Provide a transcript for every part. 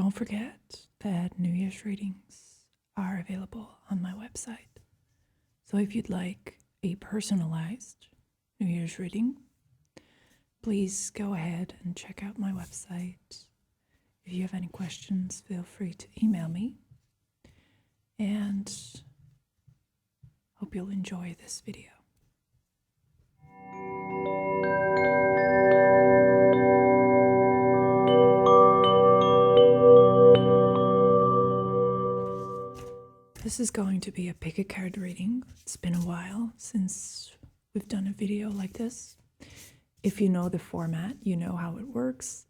don't forget that New Year's readings are available on my website. So if you'd like a personalized New Year's reading, please go ahead and check out my website. If you have any questions, feel free to email me. And hope you'll enjoy this video. This is going to be a pick a card reading. It's been a while since we've done a video like this. If you know the format, you know how it works.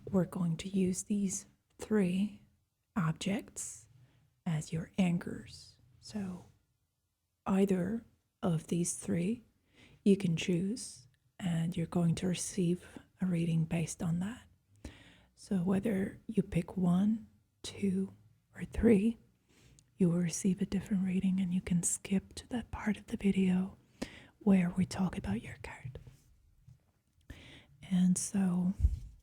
We're going to use these 3 objects as your anchors. So either of these 3 you can choose, and you're going to receive a reading based on that. So whether you pick 1, 2, or 3, you will receive a different reading, and you can skip to that part of the video where we talk about your card. And so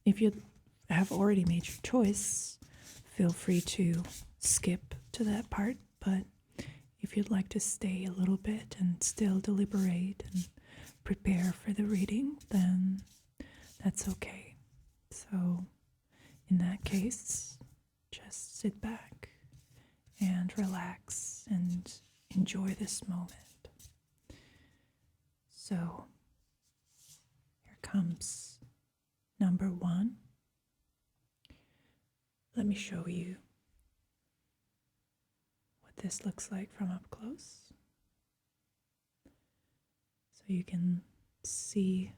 if you have already made your choice, feel free to skip to that part. But if you'd like to stay a little bit and still deliberate and prepare for the reading, then that's okay. So in that case, just sit back and relax and enjoy this moment. So here comes number 1. Let me show you what this looks like from up close, so you can see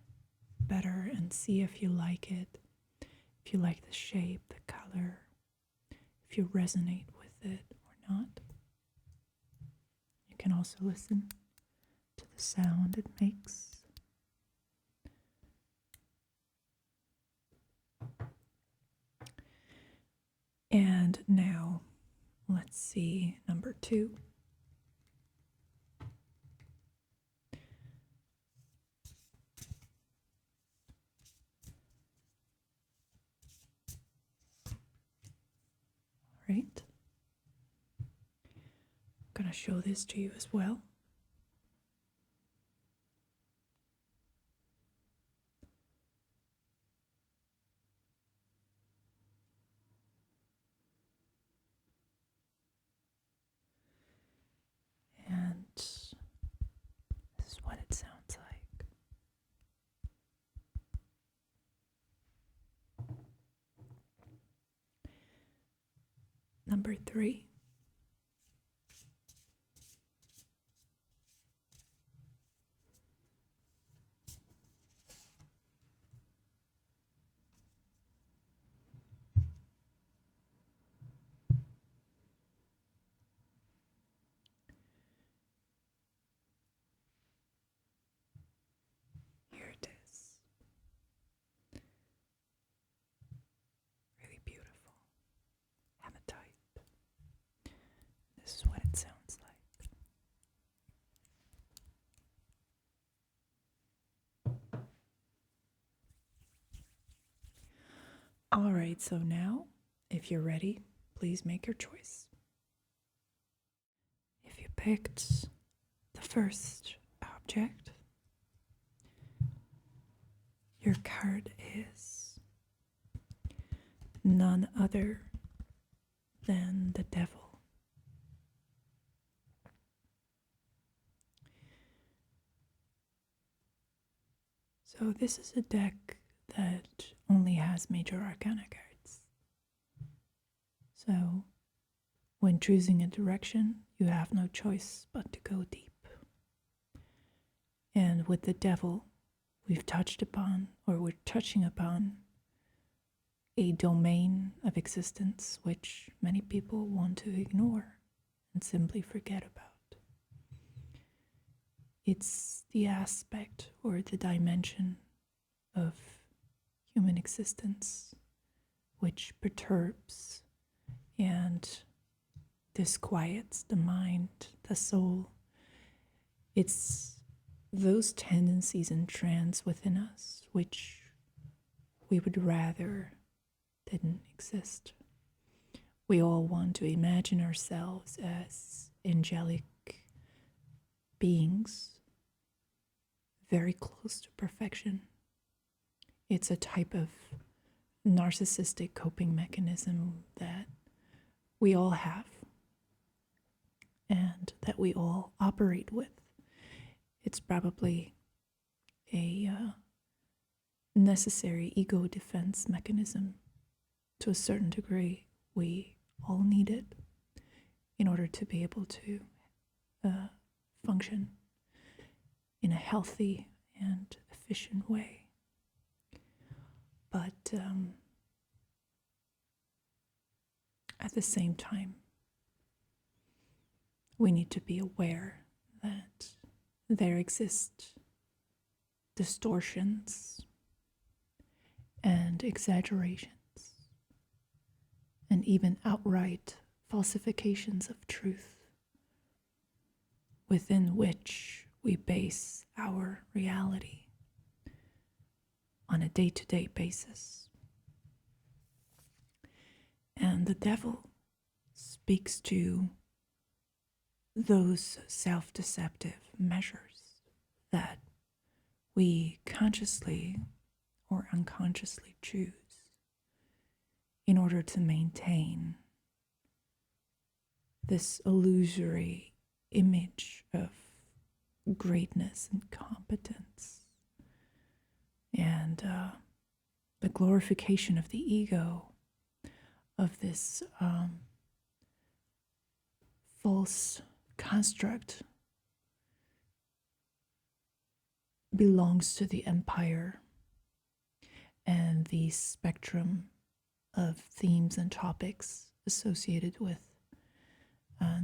better and see if you like it, if you like the shape, the color, if you resonate with it or not. You can also listen to the sound it makes. And now let's see number 2. Right? I'm going to show this to you as well. And this is what it sounds like. Number 3. Here it is. Really beautiful. Hematite. This is what it sounds like. All right, so now, if you're ready, please make your choice. If you picked the first object, your card is none other than the Devil. So this is a deck that only has major arcana cards. So when choosing a direction, you have no choice but to go deep. And with the Devil, we've touched upon, or we're touching upon, a domain of existence which many people want to ignore and simply forget about. It's the aspect or the dimension of human existence which perturbs and disquiets the mind, the soul. It's those tendencies and trends within us which we would rather didn't exist. We all want to imagine ourselves as angelic beings, very close to perfection. It's a type of narcissistic coping mechanism that we all have and that we all operate with. It's probably a necessary ego defense mechanism to a certain degree. We all need it in order to be able to function in a healthy and efficient way. But at the same time, we need to be aware that there exist distortions and exaggerations and even outright falsifications of truth within which we base our reality on a day-to-day basis. And the devil speaks to those self-deceptive measures that we consciously or unconsciously choose in order to maintain this illusory image of greatness and competence and the glorification of the ego, of this false construct belongs to the empire and the spectrum of themes and topics associated with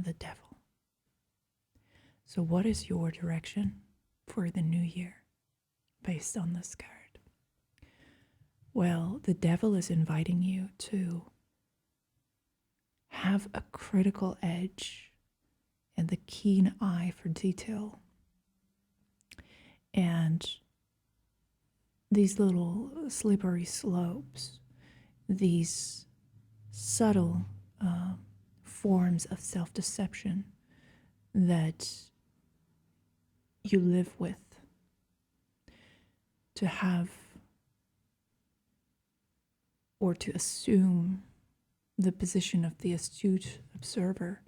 the devil. So what is your direction for the new year based on this card? Well, the devil is inviting you to have a critical edge and the keen eye for detail. And these little slippery slopes, these subtle forms of self-deception that you live with, to have or to assume the position of the astute observer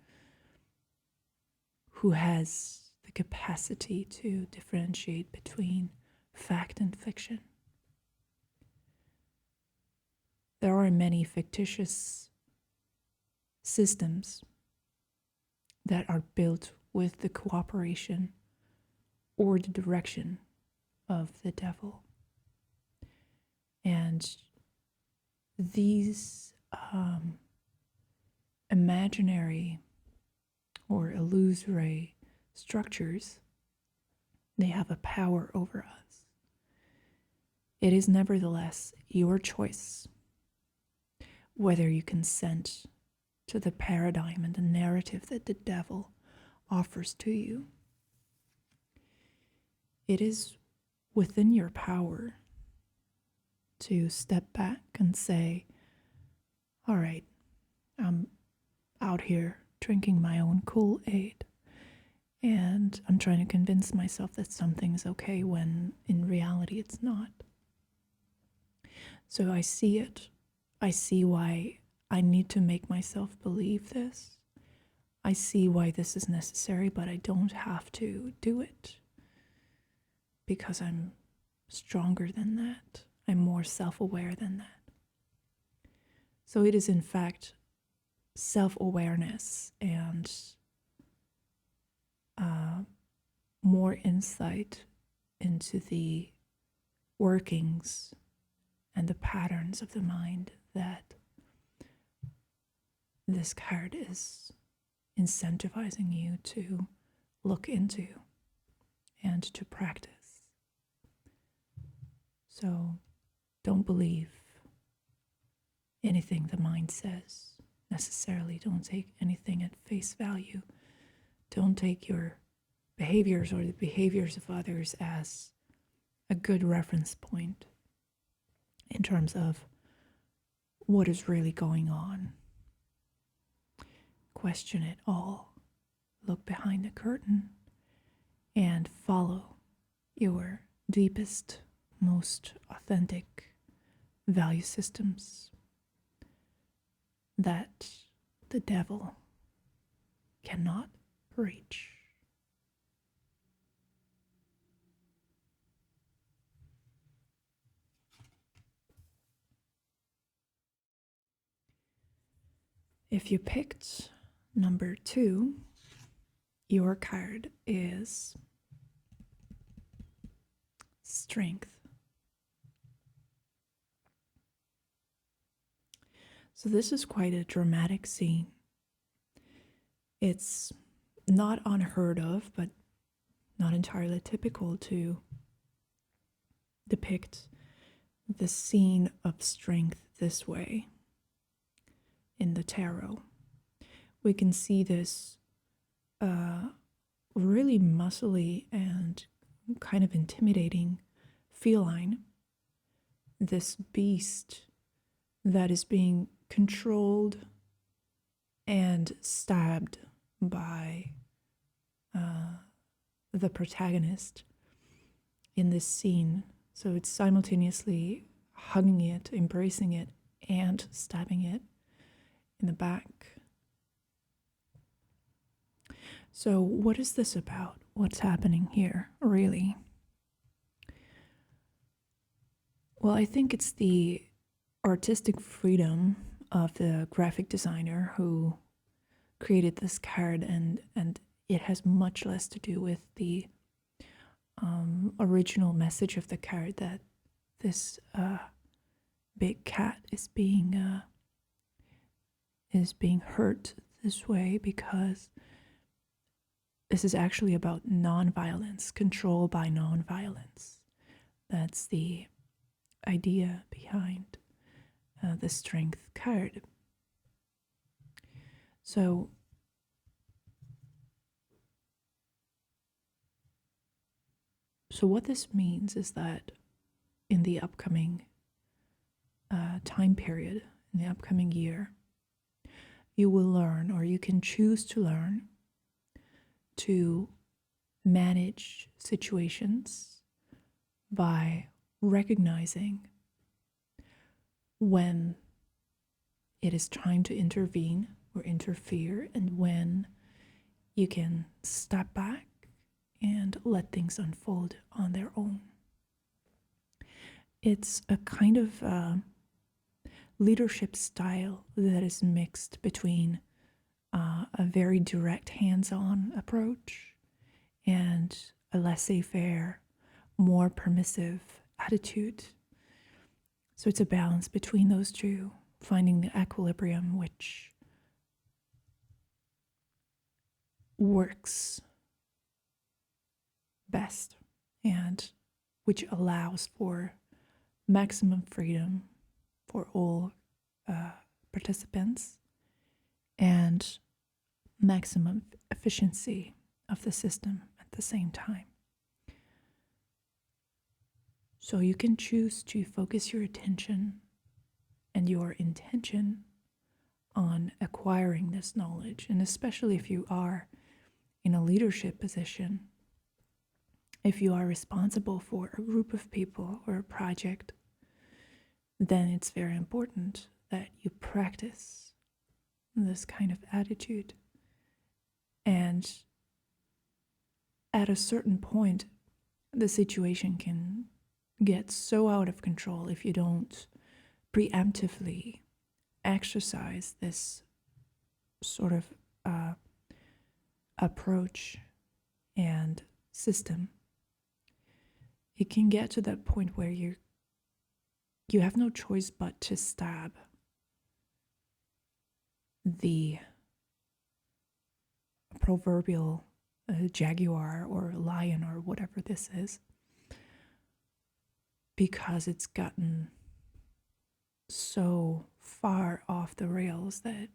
who has the capacity to differentiate between fact and fiction. There are many fictitious systems that are built with the cooperation or the direction of the devil. And these imaginary or illusory structures, they have a power over us. It is nevertheless your choice whether you consent to the paradigm and the narrative that the devil offers to you. It is within your power to step back and say, all right, I'm out here drinking my own Kool-Aid and I'm trying to convince myself that something's okay when in reality it's not. So I see it. I see why I need to make myself believe this. I see why this is necessary, but I don't have to do it because I'm stronger than that. I'm more self-aware than that. So it is in fact self-awareness and more insight into the workings and the patterns of the mind that this card is incentivizing you to look into and to practice. So don't believe anything the mind says necessarily. Don't take anything at face value. Don't take your behaviors or the behaviors of others as a good reference point in terms of what is really going on. Question it all. Look behind the curtain and follow your deepest, most authentic value systems that the devil cannot reach. If you picked number 2, your card is Strength. So this is quite a dramatic scene. It's not unheard of, but not entirely typical to depict the scene of strength this way in the tarot. We can see this really muscly and kind of intimidating feline, this beast that is being controlled and stabbed by the protagonist in this scene. So it's simultaneously hugging it, embracing it, and stabbing it in the back. So what is this about? What's happening here, really? Well, I think it's the artistic freedom of the graphic designer who created this card, and it has much less to do with the original message of the card, that this big cat is being hurt this way because this is actually about nonviolence, control by nonviolence. That's the idea behind the Strength card. So what this means is that in the upcoming time period, in the upcoming year, you will learn, or you can choose to learn, to manage situations by recognizing when it is time to intervene or interfere, and when you can step back and let things unfold on their own. It's a kind of leadership style that is mixed between a very direct hands-on approach and a laissez-faire, more permissive attitude. So it's a balance between those two, finding the equilibrium which works best and which allows for maximum freedom for all participants and maximum efficiency of the system at the same time. So you can choose to focus your attention and your intention on acquiring this knowledge, and especially if you are in a leadership position, if you are responsible for a group of people or a project, then it's very important that you practice this kind of attitude. And at a certain point, the situation can get so out of control if you don't preemptively exercise this sort of approach and system. It can get to that point where you have no choice but to stab the proverbial jaguar or lion or whatever this is, because it's gotten so far off the rails that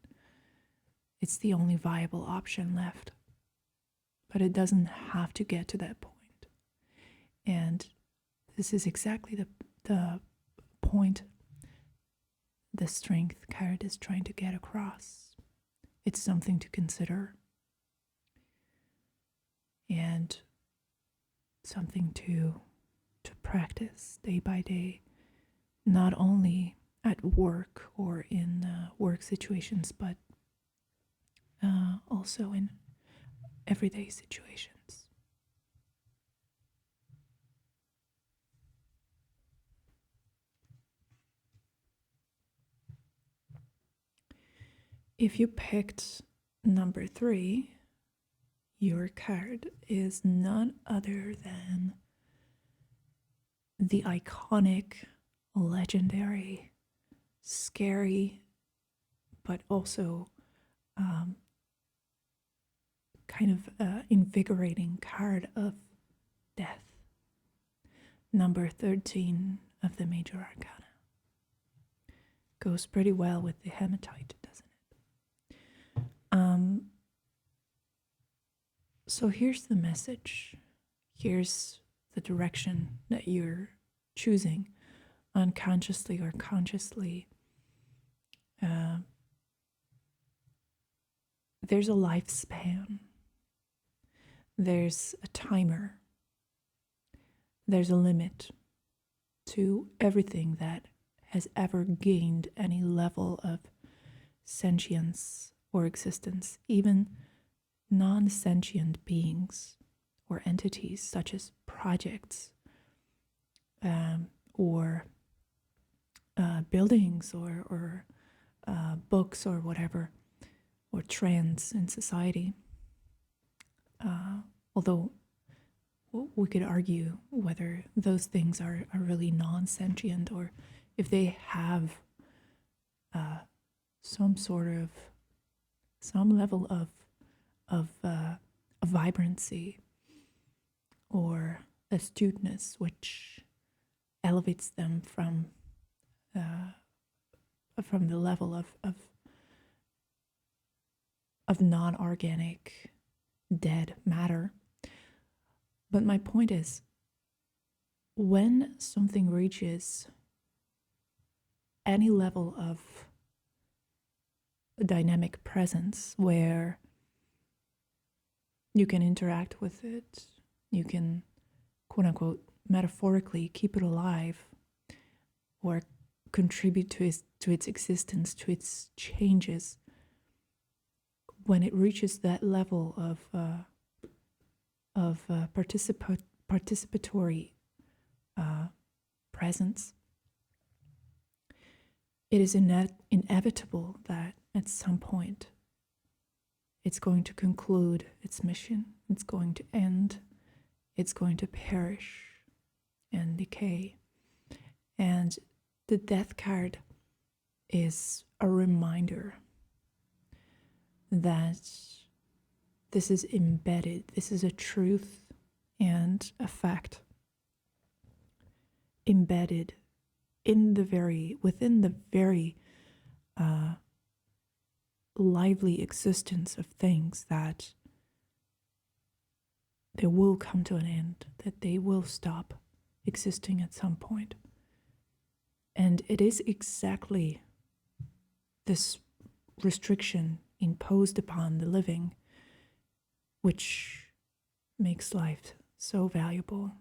it's the only viable option left. But it doesn't have to get to that point. And this is exactly the point the strength card is trying to get across. It's something to consider and something to practice day by day, not only at work or in work situations, but also in everyday situations. If you picked number 3, your card is none other than the iconic, legendary, scary, but also kind of invigorating card of death. Number 13 of the Major Arcana. Goes pretty well with the hematite, doesn't it? So here's the message. Here's the direction that you're choosing, unconsciously or consciously. There's a lifespan. There's a timer. There's a limit to everything that has ever gained any level of sentience or existence, even non-sentient beings or entities such as projects or buildings or books or whatever, or trends in society. Although we could argue whether those things are really non-sentient or if they have some level of vibrancy or astuteness, which elevates them from the level of non-organic dead matter. But my point is, when something reaches any level of dynamic presence where you can interact with it, you can, quote unquote, metaphorically keep it alive or contribute to its existence, to its changes, when it reaches that level of participatory presence, it is inevitable that at some point it's going to conclude its mission, it's going to end, it's going to perish and decay. And the death card is a reminder that this is embedded, this is a truth and a fact embedded within the very lively existence of things, that they will come to an end, that they will stop existing at some point. And it is exactly this restriction imposed upon the living which makes life so valuable,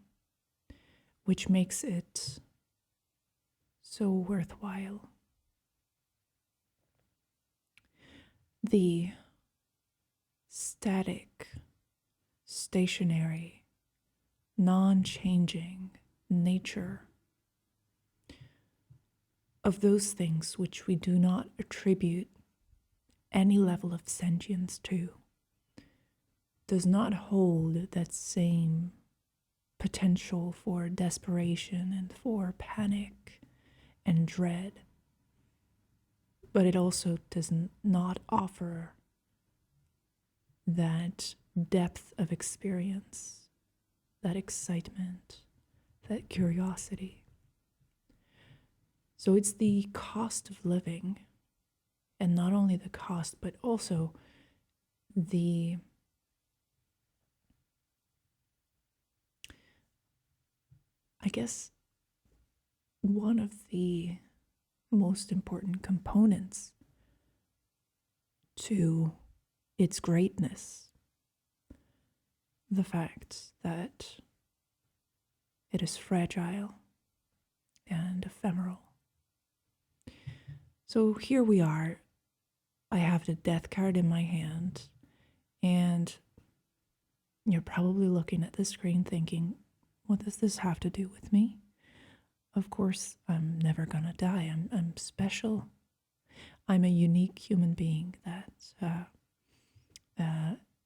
which makes it so worthwhile. The static, stationary, non-changing nature of those things which we do not attribute any level of sentience to does not hold that same potential for desperation and for panic and dread. But it also does not offer that depth of experience, that excitement, that curiosity. So it's the cost of living, and not only the cost, but also the I guess one of the most important components to its greatness. The fact that it is fragile and ephemeral. So here we are. I have the death card in my hand, and you're probably looking at the screen thinking, what does this have to do with me? Of course, I'm never gonna die. I'm special. I'm a unique human being that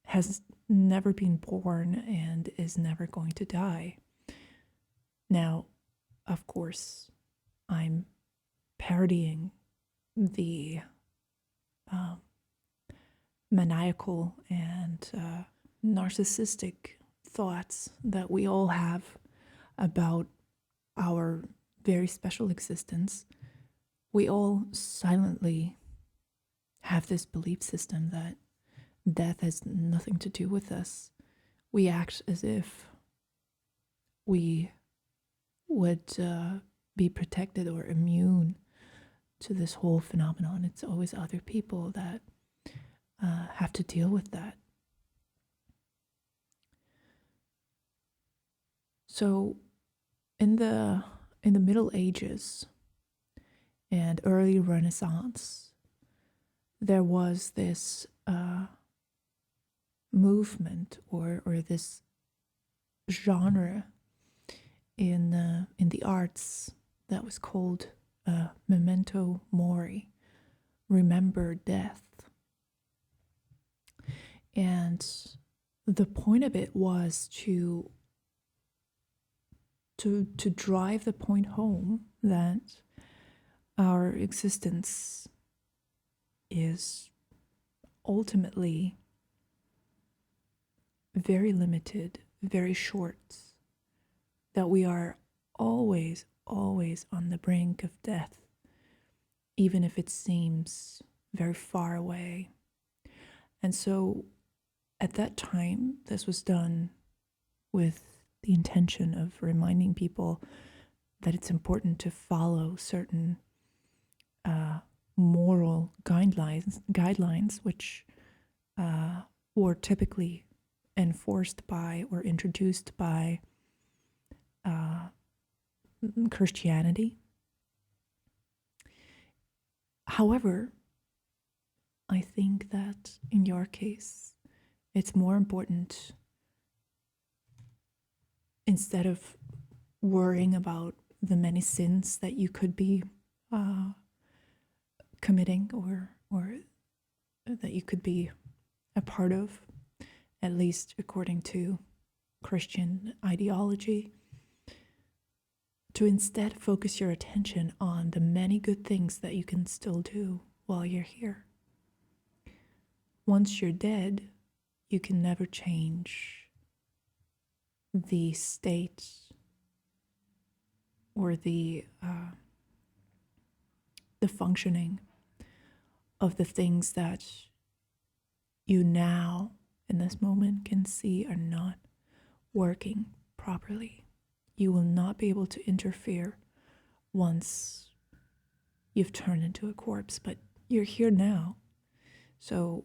has never been born and is never going to die. Now, of course, I'm parodying the maniacal and narcissistic thoughts that we all have about our very special existence. We all silently have this belief system that death has nothing to do with us. We act as if we would be protected or immune to this whole phenomenon. It's always other people that have to deal with that. So in the Middle Ages and early Renaissance, there was this movement or this genre in the arts that was called memento mori, remember death. And the point of it was to drive the point home that our existence is ultimately very limited, very short, that we are always on the brink of death, even if it seems very far away. And so at that time, this was done with the intention of reminding people that it's important to follow certain moral guidelines, which were typically enforced by or introduced by Christianity. However, I think that in your case, it's more important, instead of worrying about the many sins that you could be committing or that you could be a part of, at least according to Christian ideology, to instead focus your attention on the many good things that you can still do while you're here. Once you're dead, you can never change the state or the functioning of the things that you now, in this moment, can see are not working properly. You will not be able to interfere once you've turned into a corpse, but you're here now, so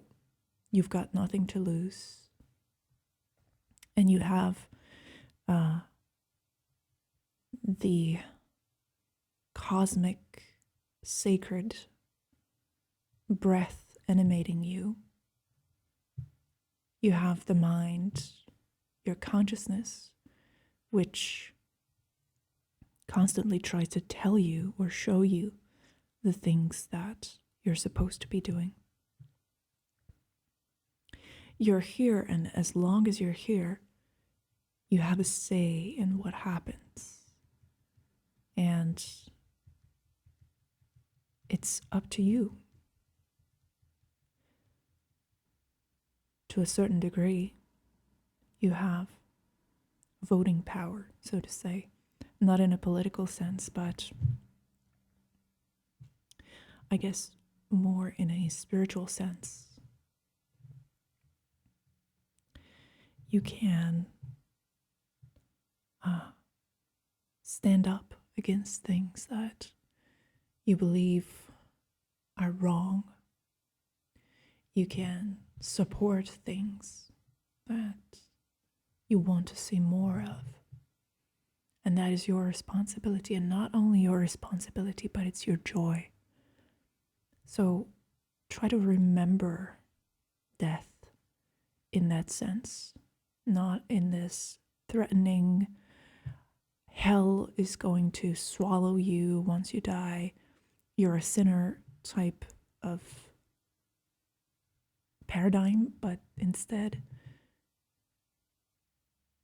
you've got nothing to lose. And you have the cosmic, sacred breath animating you. You have the mind, your consciousness, which constantly tries to tell you or show you the things that you're supposed to be doing. You're here, and as long as you're here, you have a say in what happens. And it's up to you. To a certain degree, you have voting power, so to say. Not in a political sense, but I guess more in a spiritual sense. You can stand up against things that you believe are wrong. You can support things that you want to see more of. And that is your responsibility, and not only your responsibility, but it's your joy. So try to remember death in that sense, not in this threatening, hell is going to swallow you once you die, you're a sinner type of paradigm, but instead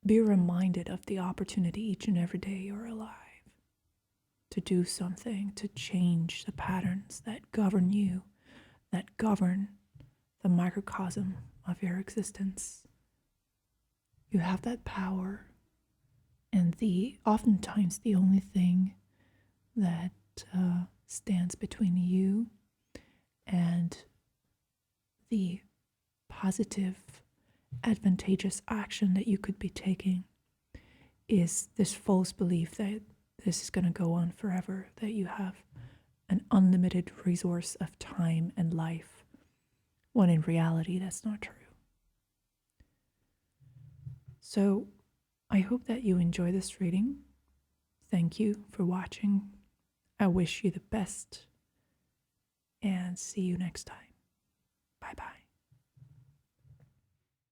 be reminded of the opportunity each and every day you're alive to do something, to change the patterns that govern you, that govern the microcosm of your existence. You have that power, and oftentimes the only thing that stands between you and the positive, advantageous action that you could be taking is this false belief that this is going to go on forever, that you have an unlimited resource of time and life, when in reality that's not true. So I hope that you enjoy this reading. Thank you for watching. I wish you the best, and see you next time. Bye-bye.